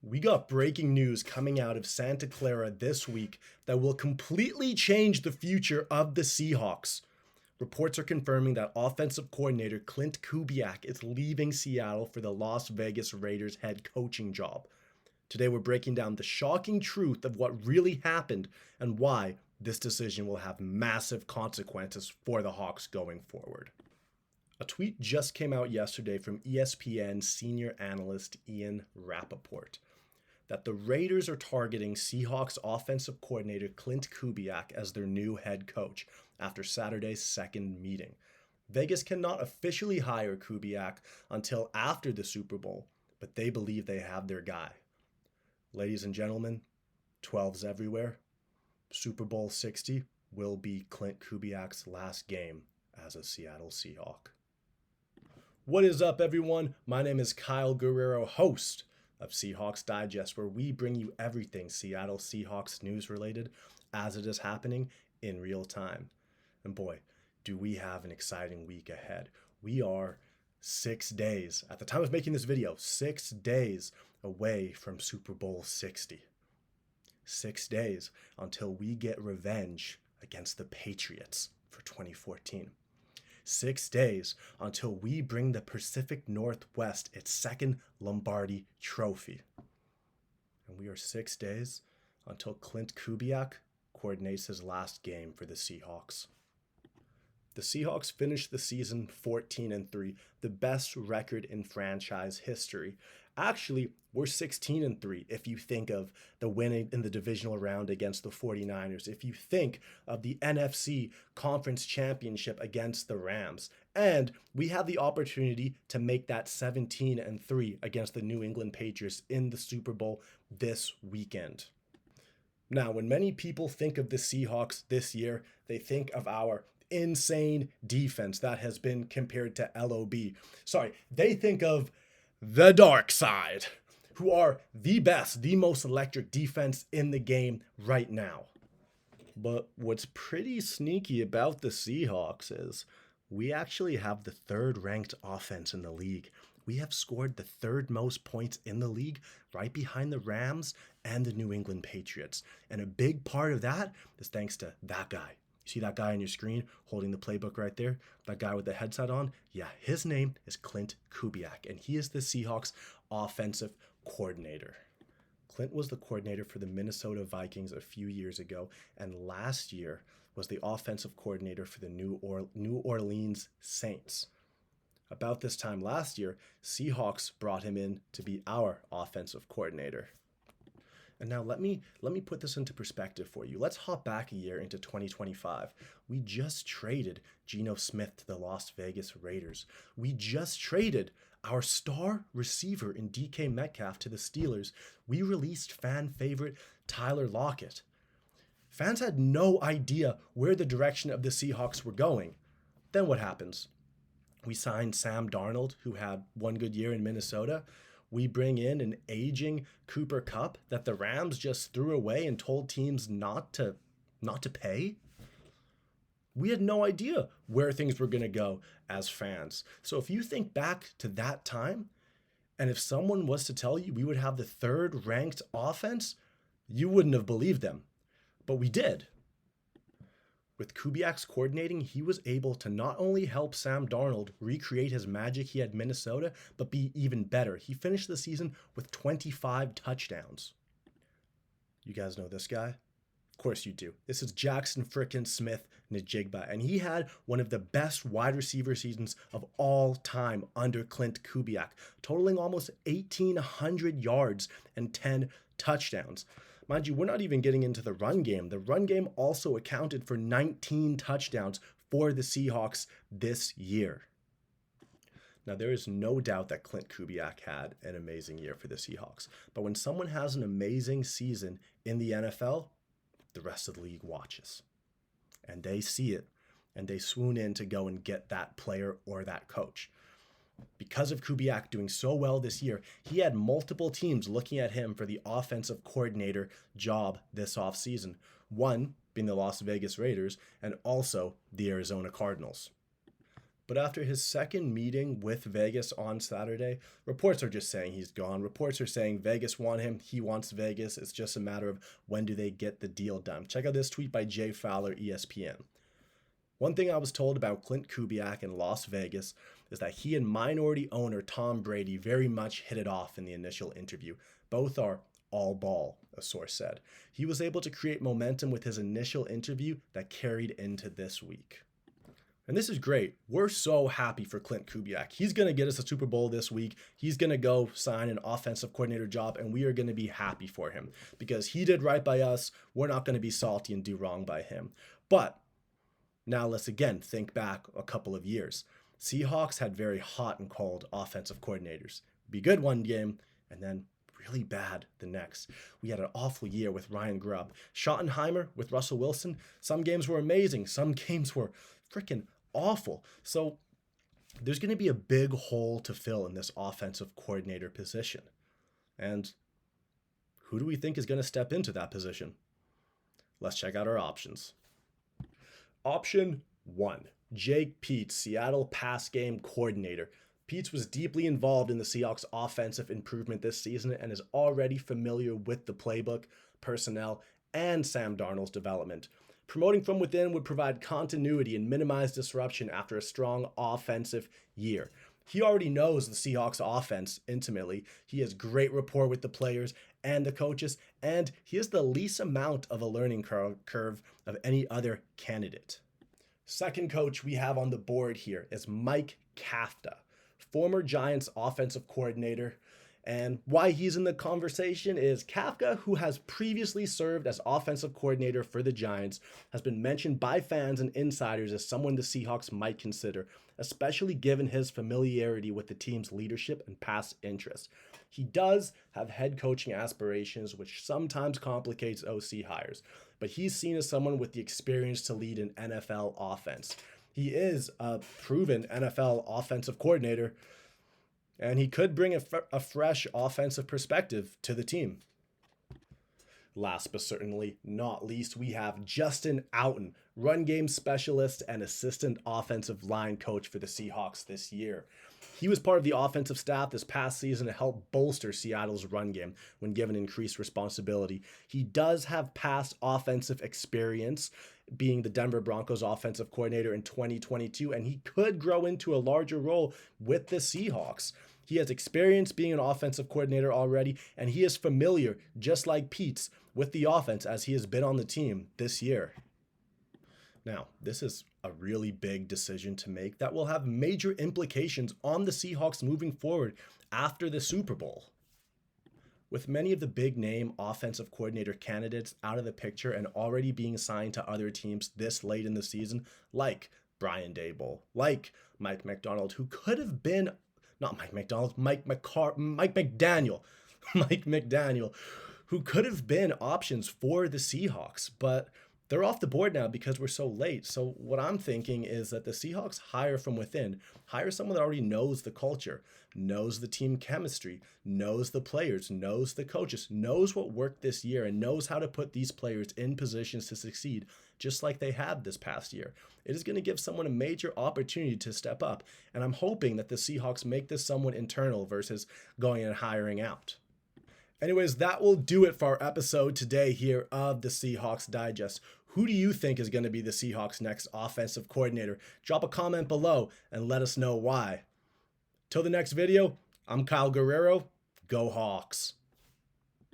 We got breaking news coming out of Santa Clara this week that will completely change the future of the Seahawks. Reports are confirming that offensive coordinator Klint Kubiak is leaving Seattle for the Las Vegas Raiders head coaching job. Today we're breaking down the shocking truth of what really happened and why this decision will have massive consequences for the Hawks going forward. A tweet just came out yesterday from ESPN senior analyst Ian Rappaport that the Raiders are targeting Seahawks offensive coordinator Klint Kubiak as their new head coach after Saturday's second meeting. Vegas cannot officially hire Kubiak until after the Super Bowl, but they believe they have their guy. Ladies and gentlemen, 12s everywhere. Super Bowl 60 will be Klint Kubiak's last game as a Seattle Seahawk. What is up, everyone? My name is Kyle Guerrero, host of Seahawks Digest, where we bring you everything Seattle Seahawks news related as it is happening in real time. And boy, do we have an exciting week ahead. We are 6 days, at the time of making this video, 6 days away from Super Bowl 60. 6 days until we get revenge against the Patriots for 2014. 6 days until we bring the Pacific Northwest its second Lombardi trophy. And we are 6 days until Klint Kubiak coordinates his last game for the Seahawks. The Seahawks finished the season 14-3, the best record in franchise history. Actually, we're 16-3 if you think of the winning in the divisional round against the 49ers, if you think of the NFC Conference Championship against the Rams, and we have the opportunity to make that 17-3 against the New England Patriots in the Super Bowl this weekend. Now, when many people think of the Seahawks this year, they think of our insane defense that has been compared to LOB. They think of the dark side, who are the best, the most electric defense in the game right now. But what's pretty sneaky about the Seahawks is we actually have the third ranked offense in the league. We have scored the third most points in the league, right behind the Rams and the New England Patriots. And a big part of that is thanks to that guy. You see that guy on your screen holding the playbook right there? That guy with the headset on? Yeah, his name is Klint Kubiak, and he is the Seahawks offensive coordinator. Klint was the coordinator for the Minnesota Vikings a few years ago, and last year was the offensive coordinator for the New Orleans Saints. About this time last year, Seahawks brought him in to be our offensive coordinator. And now let me put this into perspective for you. Let's hop back a year into 2025. We just traded Geno Smith to the Las Vegas Raiders. We just traded our star receiver in DK Metcalf to the Steelers. We released fan favorite Tyler Lockett. Fans had no idea where the direction of the Seahawks were going. Then what happens? We signed Sam Darnold, who had one good year in Minnesota. We bring in an aging Cooper Kupp that the Rams just threw away and told teams not to pay. We had no idea where things were going to go as fans. So if you think back to that time, and if someone was to tell you we would have the third ranked offense, you wouldn't have believed them. But we did. With Kubiak's coordinating, he was able to not only help Sam Darnold recreate his magic he had in Minnesota, but be even better. He finished the season with 25 touchdowns. You guys know this guy? Of course you do. This is Jaxon frickin' Smith-Nijigba, and he had one of the best wide receiver seasons of all time under Klint Kubiak, totaling almost 1,800 yards and 10 touchdowns. Mind you, we're not even getting into the run game. The run game also accounted for 19 touchdowns for the Seahawks this year. Now, there is no doubt that Klint Kubiak had an amazing year for the Seahawks. But when someone has an amazing season in the NFL, the rest of the league watches. And they see it, and they swoon in to go and get that player or that coach. Because of Kubiak doing so well this year, he had multiple teams looking at him for the offensive coordinator job this offseason. One being the Las Vegas Raiders and also the Arizona Cardinals. But after his second meeting with Vegas on Saturday, reports are just saying he's gone. Reports are saying Vegas want him. He wants Vegas. It's just a matter of when do they get the deal done. Check out this tweet by Jay Fowler, ESPN. One thing I was told about Klint Kubiak in Las Vegas is that he and minority owner Tom Brady very much hit it off in the initial interview. Both are all ball, a source said. He was able to create momentum with his initial interview that carried into this week. And this is great. We're so happy for Klint Kubiak. He's going to get us a Super Bowl this week. He's going to go sign an offensive coordinator job, and we are going to be happy for him because he did right by us. We're not going to be salty and do wrong by him. But now let's again think back a couple of years. Seahawks had very hot and cold offensive coordinators. Be good one game, and then really bad the next. We had an awful year with Ryan Grubb. Schottenheimer with Russell Wilson. Some games were amazing. Some games were freaking awful. So there's going to be a big hole to fill in this offensive coordinator position. And who do we think is going to step into that position? Let's check out our options. Option 1, Jake Peetz, Seattle pass game coordinator. Peetz was deeply involved in the Seahawks offensive improvement this season and is already familiar with the playbook, personnel, and Sam Darnold's development. Promoting from within would provide continuity and minimize disruption after a strong offensive year. He already knows the Seahawks offense intimately. He has great rapport with the players and the coaches, and he has the least amount of a learning curve of any other candidate. Second coach we have on the board here is Mike Kafka, former Giants offensive coordinator. And why he's in the conversation is Kafka, who has previously served as offensive coordinator for the Giants, has been mentioned by fans and insiders as someone the Seahawks might consider, especially given his familiarity with the team's leadership and past interests. He does have head coaching aspirations, which sometimes complicates OC hires, but he's seen as someone with the experience to lead an NFL offense. He is a proven NFL offensive coordinator, and he could bring a fresh offensive perspective to the team. Last but certainly not least, we have Justin Outen, run game specialist and assistant offensive line coach for the Seahawks this year. He was part of the offensive staff this past season to help bolster Seattle's run game when given increased responsibility. He does have past offensive experience, being the Denver Broncos offensive coordinator in 2022, and he could grow into a larger role with the Seahawks. He has experience being an offensive coordinator already, and he is familiar, just like Peetz, with the offense as he has been on the team this year. Now, this is a really big decision to make that will have major implications on the Seahawks moving forward after the Super Bowl. With many of the big name offensive coordinator candidates out of the picture and already being signed to other teams this late in the season, like Brian Daboll, like Mike Macdonald, who could have been, not Mike Macdonald, Mike McDaniel, who could have been options for the Seahawks, but they're off the board now because we're so late. So what I'm thinking is that the Seahawks hire from within, hire someone that already knows the culture, knows the team chemistry, knows the players, knows the coaches, knows what worked this year, and knows how to put these players in positions to succeed, just like they have this past year. It is going to give someone a major opportunity to step up, and I'm hoping that the Seahawks make this someone internal versus going and hiring out. Anyways, that will do it for our episode today here of the Seahawks Digest. Who do you think is going to be the Seahawks' next offensive coordinator? Drop a comment below and let us know why. Till the next video, I'm Kyle Guerrero. Go Hawks.